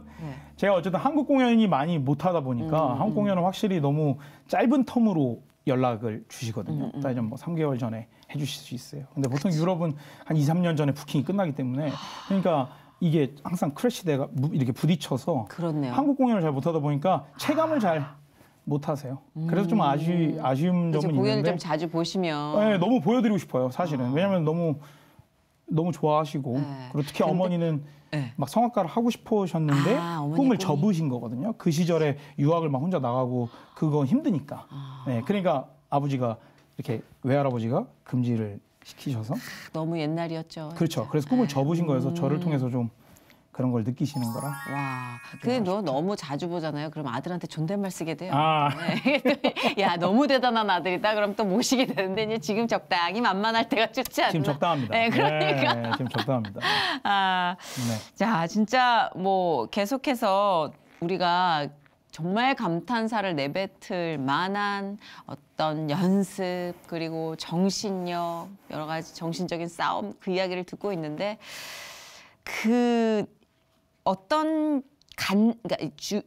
제가 어쨌든 한국 공연이 많이 못하다 보니까 한국 공연은 확실히 너무 짧은 텀으로 연락을 주시거든요. 따지면 뭐 3개월 전에 해주실 수 있어요. 근데 보통 유럽은 한 2-3년 전에 부킹이 끝나기 때문에 그러니까 이게 항상 크래시대가 이렇게 부딪혀서 그렇네요. 한국 공연을 잘 못하다 보니까 체감을 잘 못하세요. 그래서 좀 아쉬운 그렇죠. 점은 공연을 있는데 좀 자주 보시면. 네, 너무 보여드리고 싶어요. 사실은. 왜냐하면 너무 좋아하시고 그리고 특히 어머니는 막 성악가를 하고 싶으셨는데 어머니 꿈을 꿈이. 접으신 거거든요. 그 시절에 유학을 막 혼자 나가고 그거 힘드니까. 네, 그러니까 아버지가 이렇게 외할아버지가 금지를 시키셔서 너무 옛날이었죠. 그렇죠. 그래서 꿈을 접으신 거여서 저를 통해서 좀 그런 걸 느끼시는 거라. 와, 근데 너 너무 자주 보잖아요. 그럼 아들한테 존댓말 쓰게 돼요. 아. 네. 야, 너무 대단한 아들이다. 그럼 또 모시게 되는데 이제 지금 적당히 만만할 때가 좋지 않나. 지금 적당합니다. 네, 그러니까. 네, 지금 적당합니다. 아, 네. 자, 진짜 뭐 계속해서 우리가 정말 감탄사를 내뱉을 만한 어떤 연습 그리고 정신력 여러 가지 정신적인 싸움 그 이야기를 듣고 있는데 그 어떤 그러니까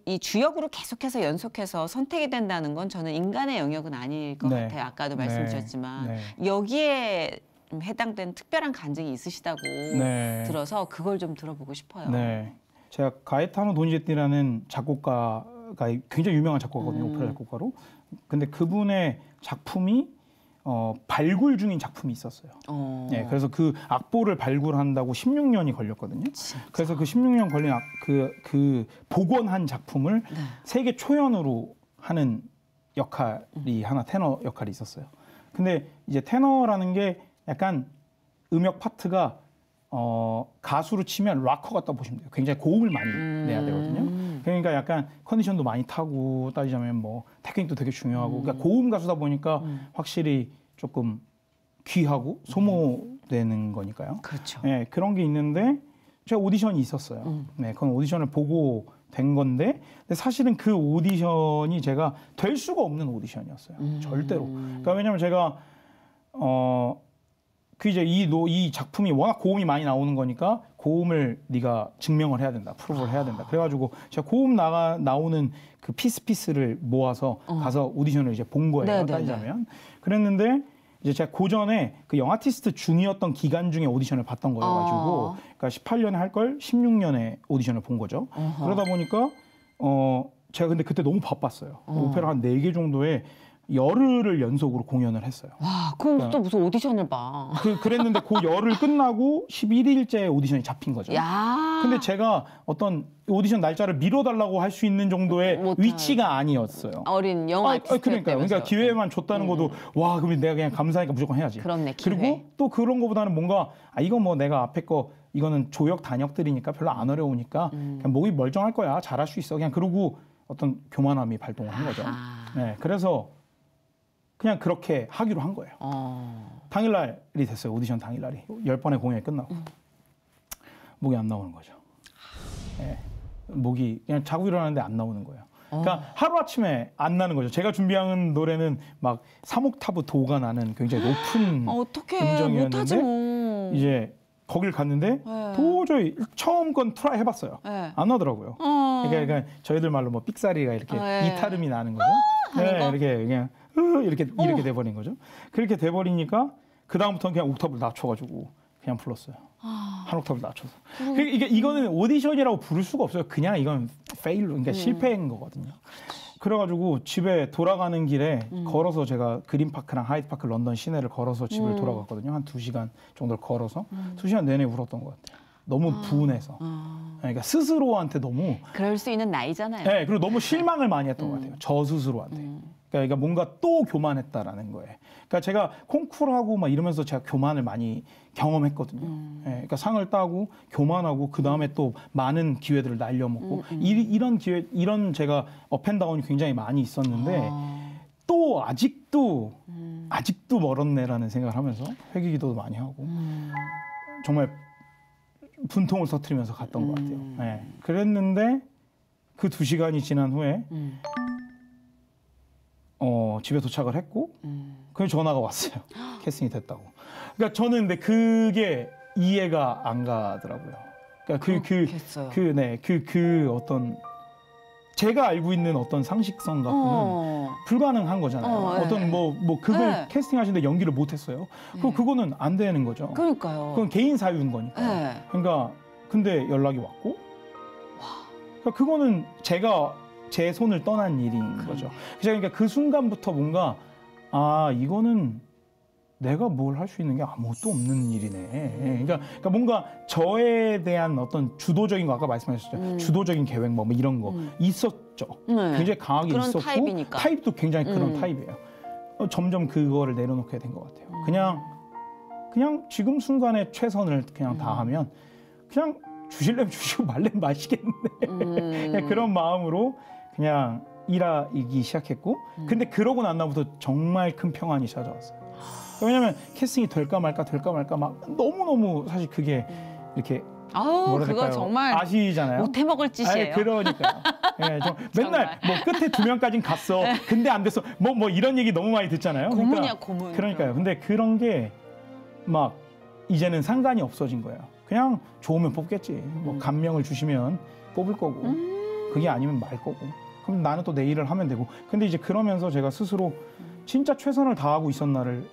이 주역으로 계속해서 연속해서 선택이 된다는 건 저는 인간의 영역은 아닐 것 네. 같아요. 아까도 네. 말씀드렸지만 네. 여기에 해당되는 특별한 간증이 있으시다고 네. 들어서 그걸 좀 들어보고 싶어요. 네. 제가 가에타노 도니제티라는 작곡가가 굉장히 유명한 작곡가거든요. 오페라 작곡가로. 근데 그분의 작품이 발굴 중인 작품이 있었어요. 네, 그래서 그 악보를 발굴한다고 16년이 걸렸거든요. 진짜? 그래서 그 16년 걸린 그 복원한 작품을 네. 세계 초연으로 하는 역할이 하나 테너 역할이 있었어요. 근데 이제 테너라는 게 약간 음역 파트가 가수로 치면 락커 같다 보시면 돼요. 굉장히 고음을 많이 내야 되거든요. 그러니까 약간 컨디션도 많이 타고 따지자면 뭐 테크닉도 되게 중요하고 그러니까 고음 가수다 보니까 확실히 조금 귀하고 소모되는 거니까요. 그렇죠. 네, 그런 게 있는데 제가 오디션이 있었어요. 네, 그건 오디션을 보고 된 건데 근데 사실은 그 오디션이 제가 될 수가 없는 오디션이었어요. 절대로. 그러니까 왜냐면 제가 그 이제 이 작품이 워낙 고음이 많이 나오는 거니까 고음을 네가 증명을 해야 된다, 프로브를 해야 된다. 그래가지고 제가 고음 나오는 그 피스를 모아서 가서 오디션을 이제 본 거예요. 네네네. 따지자면 그랬는데 이제 제가 고전에 그 영아티스트 중이었던 기간 중에 오디션을 봤던 거여가지고 그러니까 18년에 할 걸 16년에 오디션을 본 거죠. 그러다 보니까 제가 근데 그때 너무 바빴어요. 오페라 한 4개 정도에 열흘을 연속으로 공연을 했어요. 와, 그럼 또 무슨 오디션을 봐. 그랬는데 그 열흘 끝나고 11일째 오디션이 잡힌 거죠. 야. 근데 제가 어떤 오디션 날짜를 미뤄달라고 할 수 있는 정도의 못할. 위치가 아니었어요. 어린 영화 그러니까 기회만 줬다는 것도 와 그러면 내가 그냥 감사하니까 무조건 해야지. 그렇네, 기회. 그리고 또 그런 거보다는 뭔가 이거 뭐 내가 앞에 거 이거는 조역 단역들이니까 별로 안 어려우니까 그냥 목이 멀쩡할 거야 잘할 수 있어 그냥 그러고 어떤 교만함이 발동을 한 거죠. 네, 그래서 그냥 그렇게 하기로 한 거예요. 당일날이 됐어요. 오디션 당일날이 10번의 공연이 끝나고 목이 안 나오는 거죠. 네, 목이 그냥 자고 일어나는데 안 나오는 거예요. 그러니까 하루아침에 안 나는 거죠. 제가 준비한 노래는 막 3옥타브 도가 나는 굉장히 높은 어떡해. 못하지 음정이었는데 뭐. 이제 거길 갔는데 네. 도저히 처음 건 트라이 해봤어요. 네. 안 나더라고요. 그러니까 저희들 말로 뭐 삑사리가 이렇게 네. 이탈음이 나는 거죠. 하는 거? 이렇게 그냥 이렇게 돼버린 거죠. 그렇게 돼버리니까 그 다음부터는 그냥 옥타브를 낮춰가지고 그냥 불렀어요. 한 옥타브를 낮춰서. 이거는 오디션이라고 부를 수가 없어요. 그냥 이건 페일로, 그러니까 실패인 거거든요. 그래가지고 집에 돌아가는 길에 걸어서 제가 그린파크랑 하이드파크 런던 시내를 걸어서 집을 돌아갔거든요. 한 2시간 정도를 걸어서 2시간 내내 울었던 것 같아요. 너무 분해서. 그러니까 스스로한테 너무. 그럴 수 있는 나이잖아요. 네, 그리고 너무 실망을 많이 했던 것 같아요. 저 스스로한테. 그러니까 뭔가 또 교만했다라는 거예요. 그러니까 제가 콩쿠르하고 막 이러면서 제가 교만을 많이 경험했거든요. 네, 그러니까 상을 따고 교만하고 그 다음에 또 많은 기회들을 날려먹고 이런 기회, 이런 제가 업앤다운이 굉장히 많이 있었는데 또 아직도 멀었네라는 생각을 하면서 회개기도도 많이 하고 정말 분통을 터뜨리면서 갔던 것 같아요. 네, 그랬는데 그 2시간이 지난 후에 집에 도착을 했고 그 전화가 왔어요. 캐스팅이 됐다고. 그러니까 저는 근데 그게 이해가 안 가더라고요. 그러니까 그 어떤 제가 알고 있는 어떤 상식성 갖고는 불가능한 거잖아요. 어떤 뭐 그걸 캐스팅하시는데 연기를 못 했어요. 그럼 그거는 안 되는 거죠. 그러니까요. 그건 개인 사유인 거니까. 그러니까 근데 연락이 왔고 그러니까 그거는 제가 제 손을 떠난 일인 거죠. 그러니까 그 순간부터 뭔가 이거는 내가 뭘 할 수 있는 게 아무것도 없는 일이네. 그러니까 뭔가 저에 대한 어떤 주도적인 거 아까 말씀하셨죠. 주도적인 계획 뭐 이런 거 있었죠. 굉장히 강하게 그런 있었고 타입이니까. 타입도 굉장히 그런 타입이에요. 점점 그거를 내려놓게 된 것 같아요. 그냥 그냥 지금 순간에 최선을 그냥 다하면 그냥 주실래면 주시고 말래면 마시겠는데 그냥 그런 마음으로 그냥 일하기 시작했고 근데 그러고 난 다음부터 정말 큰 평안이 찾아왔어요. 왜냐하면 캐스팅이 될까 말까 막 너무너무 사실 그게 이렇게 아우 뭐라 그거 될까요? 정말 아시잖아요. 못해 먹을 짓이에요. 그러니까요. 예, 좀 맨날 뭐 끝에 2명까지는 갔어. 근데 안 됐어. 뭐 이런 얘기 너무 많이 듣잖아요. 고문이야 고문. 그러니까요. 근데 그런 게 막 이제는 상관이 없어진 거예요. 그냥 좋으면 뽑겠지. 뭐 감명을 주시면 뽑을 거고 그게 아니면 말 거고. 그럼 나는 또 내 일을 하면 되고. 근데 이제 그러면서 제가 스스로 진짜 최선을 다하고 있었나를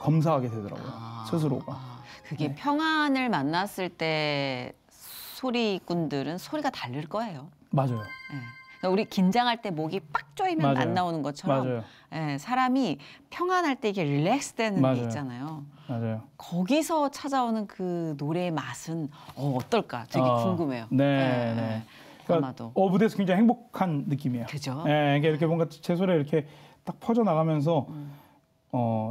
검사하게 되더라고요. 스스로가. 그게 네. 평안을 만났을 때 소리꾼들은 소리가 다를 거예요. 맞아요. 예. 그러니까 우리 긴장할 때 목이 빡 조이면 맞아요. 안 나오는 것처럼 맞아요. 예, 사람이 평안할 때 이게 릴렉스 되는 게 맞아요. 있잖아요. 맞아요. 거기서 찾아오는 그 노래의 맛은 어떨까 되게 궁금해요. 네, 예, 네. 예. 그러니까 아마도. 무대에서 굉장히 행복한 느낌이에요. 그죠? 예, 이게 뭔가 제 소리가 이렇게 딱 퍼져 나가면서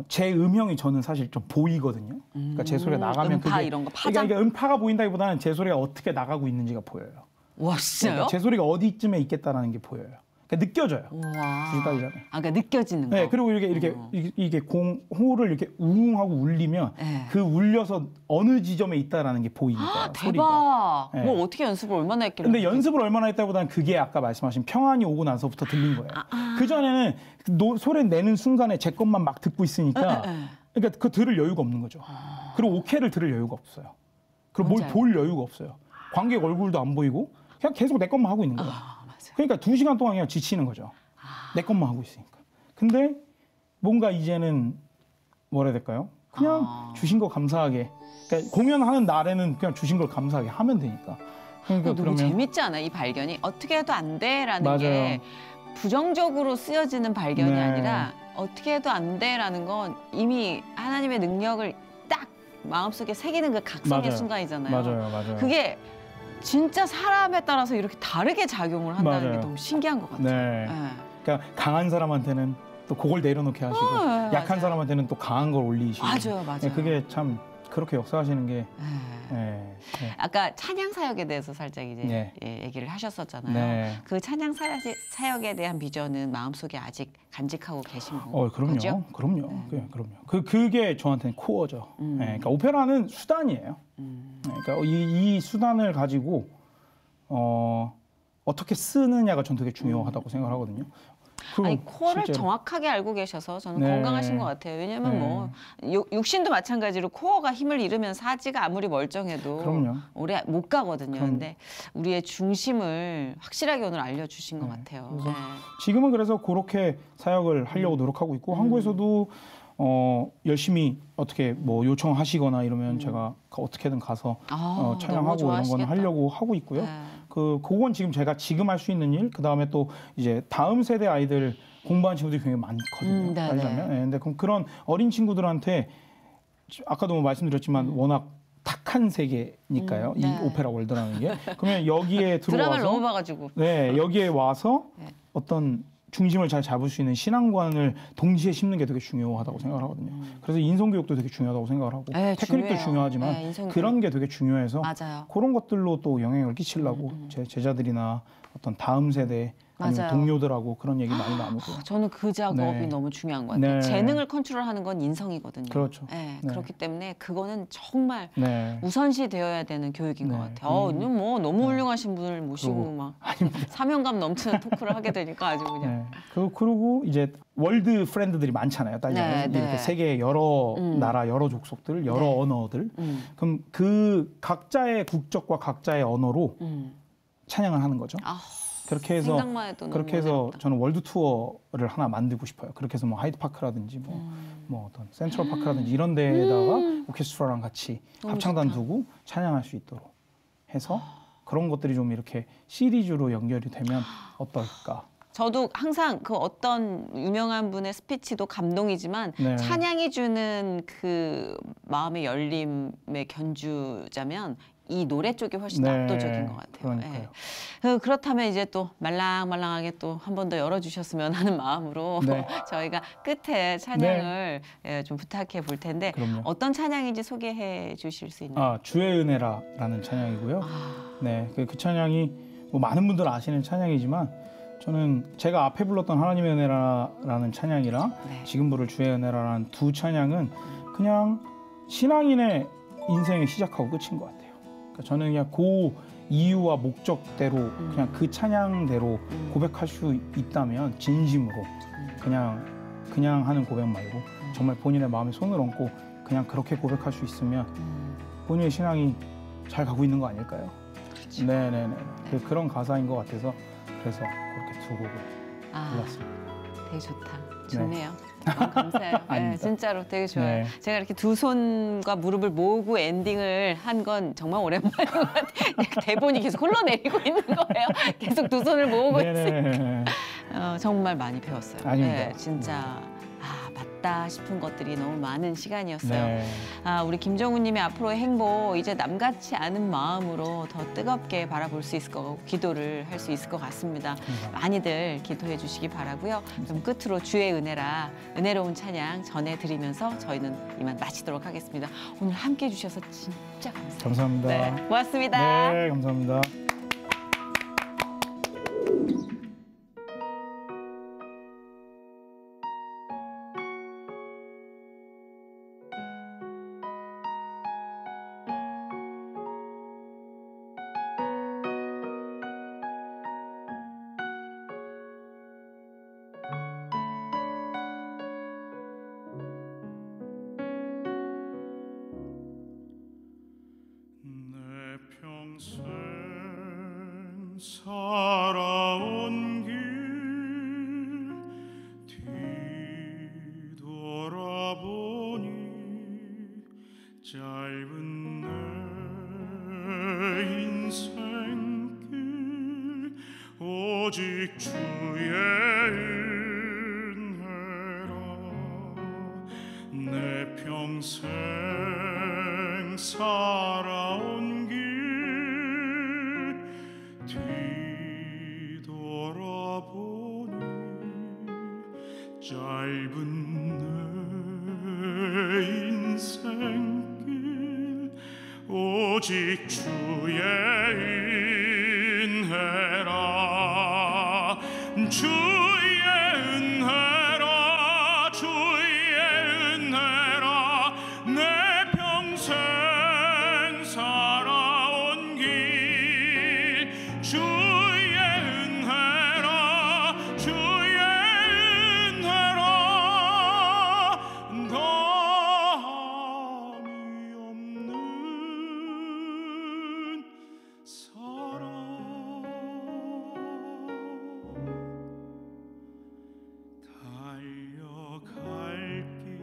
제 음형이 저는 사실 좀 보이거든요. 그러니까 제 소리가 나가면 음파 그게 이런 거 파장? 그러니까 음파가 보인다기보다는 제 소리가 어떻게 나가고 있는지가 보여요. 와 진짜요? 그러니까 제 소리가 어디쯤에 있겠다라는 게 보여요. 그러니까 느껴져요. 와. 굳이 따지자면. 아, 그러니까 느껴지는 거. 네, 그리고 이렇게 이게 호를 이렇게 우웅하고 울리면 네. 그 울려서 어느 지점에 있다라는 게 보이니까 소리가. 대박. 네. 뭐 어떻게 연습을 얼마나 했길래? 근데 연습을 얼마나 했다보다는 그게 아까 말씀하신 평안이 오고 나서부터 들린 거예요. 그 전에는 소리 내는 순간에 제 것만 막 듣고 있으니까, 그러니까 그 들을 여유가 없는 거죠. 그리고 오케이를 들을 여유가 없어요. 그리고 뭘 뭔지 볼 여유가 없어요. 관객 얼굴도 안 보이고 그냥 계속 내 것만 하고 있는 거예요. 맞아. 그러니까 2시간 동안 그냥 지치는 거죠. 내 것만 하고 있으니까. 근데 뭔가 이제는 뭐라 해야 될까요? 그냥 주신 거 감사하게. 그러니까 공연하는 날에는 그냥 주신 걸 감사하게 하면 되니까. 그러니까 너무 재밌지 않아요? 이 발견이 어떻게 해도 안 돼라는 맞아요. 게 부정적으로 쓰여지는 발견이 네. 아니라 어떻게 해도 안 돼라는 건 이미 하나님의 능력을 딱 마음속에 새기는 그 각성의 맞아요. 순간이잖아요. 맞아요. 그게 진짜 사람에 따라서 이렇게 다르게 작용을 한다는 맞아요. 게 너무 신기한 것 같아요. 네. 네. 그러니까 강한 사람한테는 또 그걸 내려놓게 하시고 네, 약한 맞아요. 사람한테는 또 강한 걸 올리시고. 맞아요. 네, 그게 참 그렇게 역사하시는 게. 네. 네. 아까 찬양 사역에 대해서 살짝 이제 네. 얘기를 하셨었잖아요. 네. 그 찬양 사역에 대한 비전은 마음속에 아직 간직하고 계신 그럼요. 거죠? 그럼요. 그럼요. 그게 저한테는 코어죠. 네, 그러니까 오페라는 수단이에요. 네, 그러니까 이 수단을 가지고 어떻게 쓰느냐가 전 되게 중요하다고 생각하거든요. 아니 코어를 실제로. 정확하게 알고 계셔서 저는 네. 건강하신 것 같아요. 왜냐면 네. 뭐 육신도 마찬가지로 코어가 힘을 잃으면 사지가 아무리 멀쩡해도 그럼요. 오래 못 가거든요. 그럼요. 근데 우리의 중심을 확실하게 오늘 알려주신 것 같아요. 그래서 네. 지금은 그래서 그렇게 사역을 하려고 노력하고 있고 한국에서도 열심히 어떻게 뭐 요청하시거나 이러면 제가 어떻게든 가서 너무 찬양하고 이런 좋아하시겠다. 거는 하려고 하고 있고요. 네. 그건 지금 제가 지금 할 수 있는 일, 그 다음에 또 이제 다음 세대 아이들 공부하는 친구들이 굉장히 많거든요. 네네. 따지자면. 네, 근데 그런 어린 친구들한테 아까도 뭐 말씀드렸지만 워낙 탁한 세계니까요. 이 네. 오페라 월드라는 게. 그러면 여기에 드라마를 들어와서 너무 봐가지고. 네, 여기에 와서 네. 어떤 중심을 잘 잡을 수 있는 신앙관을 동시에 심는 게 되게 중요하다고 생각을 하거든요. 그래서 인성교육도 되게 중요하다고 생각을 하고 네, 테크닉도 중요해요. 중요하지만 네, 인성교육. 그런 게 되게 중요해서 맞아요. 그런 것들로 또 영향을 끼치려고 제 제자들이나 어떤 다음 세대 아니면 맞아요. 동료들하고 그런 얘기 많이 나누고 저는 그 작업이 네. 너무 중요한 것 같아요. 네. 재능을 컨트롤하는 건 인성이거든요. 그렇죠. 네, 네. 그렇기 때문에 그거는 정말 네. 우선시 되어야 되는 교육인 네. 것 같아요. 뭐 너무 훌륭하신 분을 모시고 그리고- 막 사명감 넘치는 토크를 하게 되니까 아주 그냥. 네. 그리고 이제 월드 프렌드들이 많잖아요. 따지면 네, 이렇게 네. 세계 여러 나라, 여러 족속들, 여러 네. 언어들. 그럼 그 각자의 국적과 각자의 언어로 찬양을 하는 거죠. 아, 그렇게 해서 생각만 해도 너무 그렇게 해서 어렵다. 저는 월드 투어를 하나 만들고 싶어요. 그렇게 해서 뭐 하이드 파크라든지 뭐 어떤 센트럴 파크라든지 이런 데에다가 오케스트라랑 같이 너무 합창단 좋다. 두고 찬양할 수 있도록 해서 그런 것들이 좀 이렇게 시리즈로 연결이 되면 어떨까? 저도 항상 그 어떤 유명한 분의 스피치도 감동이지만 네. 찬양이 주는 그 마음의 열림의 견주자면 이 노래 쪽이 훨씬 네, 압도적인 것 같아요. 그러니까요. 그렇다면 이제 또 말랑말랑하게 또 한 번 더 열어주셨으면 하는 마음으로 네. 저희가 끝에 찬양을 좀 부탁해 볼 텐데 그럼요. 어떤 찬양인지 소개해 주실 수 있나요? 주의 은혜라라는 찬양이고요. 네, 그 찬양이 뭐 많은 분들 아시는 찬양이지만 저는 제가 앞에 불렀던 하나님의 은혜라라는 찬양이랑 네. 지금 부를 주의 은혜라라는 두 찬양은 그냥 신앙인의 인생의 시작하고 끝인 것 같아요. 그러니까 저는 그냥 그 이유와 목적대로 그냥 그 찬양대로 고백할 수 있다면 진심으로 그냥 하는 고백 말고 정말 본인의 마음에 손을 얹고 그냥 그렇게 고백할 수 있으면 본인의 신앙이 잘 가고 있는 거 아닐까요? 그렇죠. 네네네. 그런 가사인 것 같아서 그래서 그렇게 두 곡을 불렀습니다. 되게 좋다. 좋네요. 감사해요. 네, 아닙니다. 진짜로 되게 좋아요. 네. 제가 이렇게 두 손과 무릎을 모으고 엔딩을 한 건 정말 오랜만인 것 같아요. 대본이 계속 흘러내리고 있는 거예요. 계속 두 손을 모으고 있으니까. 네네. 정말 많이 배웠어요. 아닙니다. 네, 진짜 맞다 싶은 것들이 너무 많은 시간이었어요. 네. 우리 김정우님의 앞으로의 행복 이제 남같이 않은 마음으로 더 뜨겁게 바라볼 수 있을 거고 기도를 할 수 있을 것 같습니다. 많이들 기도해 주시기 바라고요. 그럼 끝으로 주의 은혜라 은혜로운 찬양 전해드리면서 저희는 이만 마치도록 하겠습니다. 오늘 함께해 주셔서 진짜 감사합니다. 감사합니다. 네, 고맙습니다. 네, 감사합니다. 내 평생 살아온 길 뒤돌아보니 짧은 내 인생길 오직 주의 은혜라 내 평생 살아온 길 뒤돌아보니 짧은 내 인생길 오직 주의 은혜라 주의 은혜라 주의 은혜라 내 평생 살아온 길 주의 은혜라 주의 은혜라 담이 없는 사랑 달려갈 길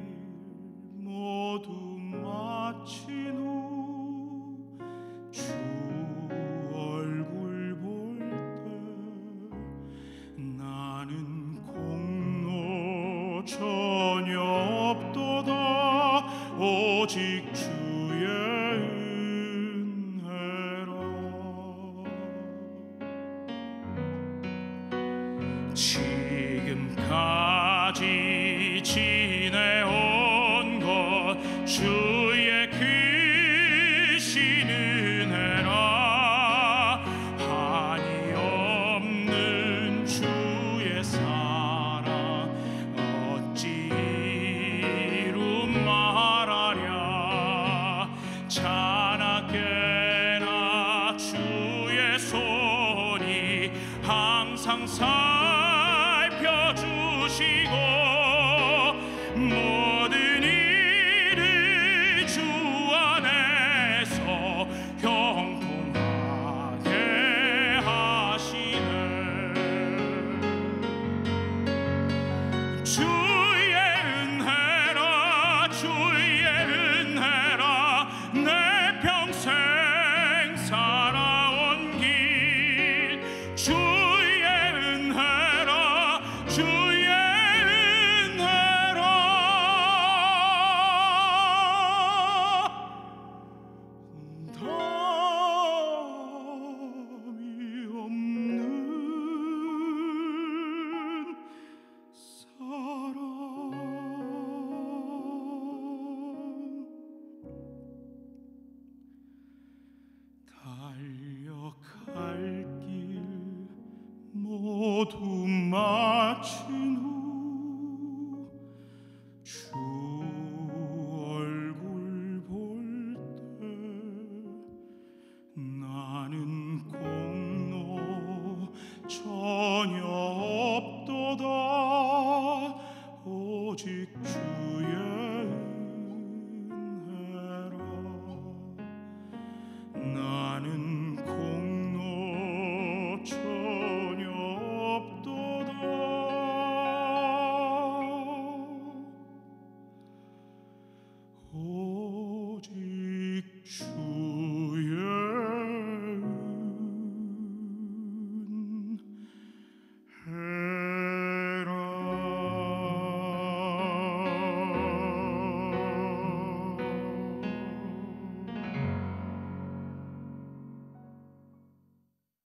모두 마친 후 주 얼굴 볼 때 나는 공로 전혀 없도다 오직 주의 은혜라 지금까지 지내온 것 주의 크신 은혜라 한이 없는 주의 사랑 어찌 이루 말하랴 자나게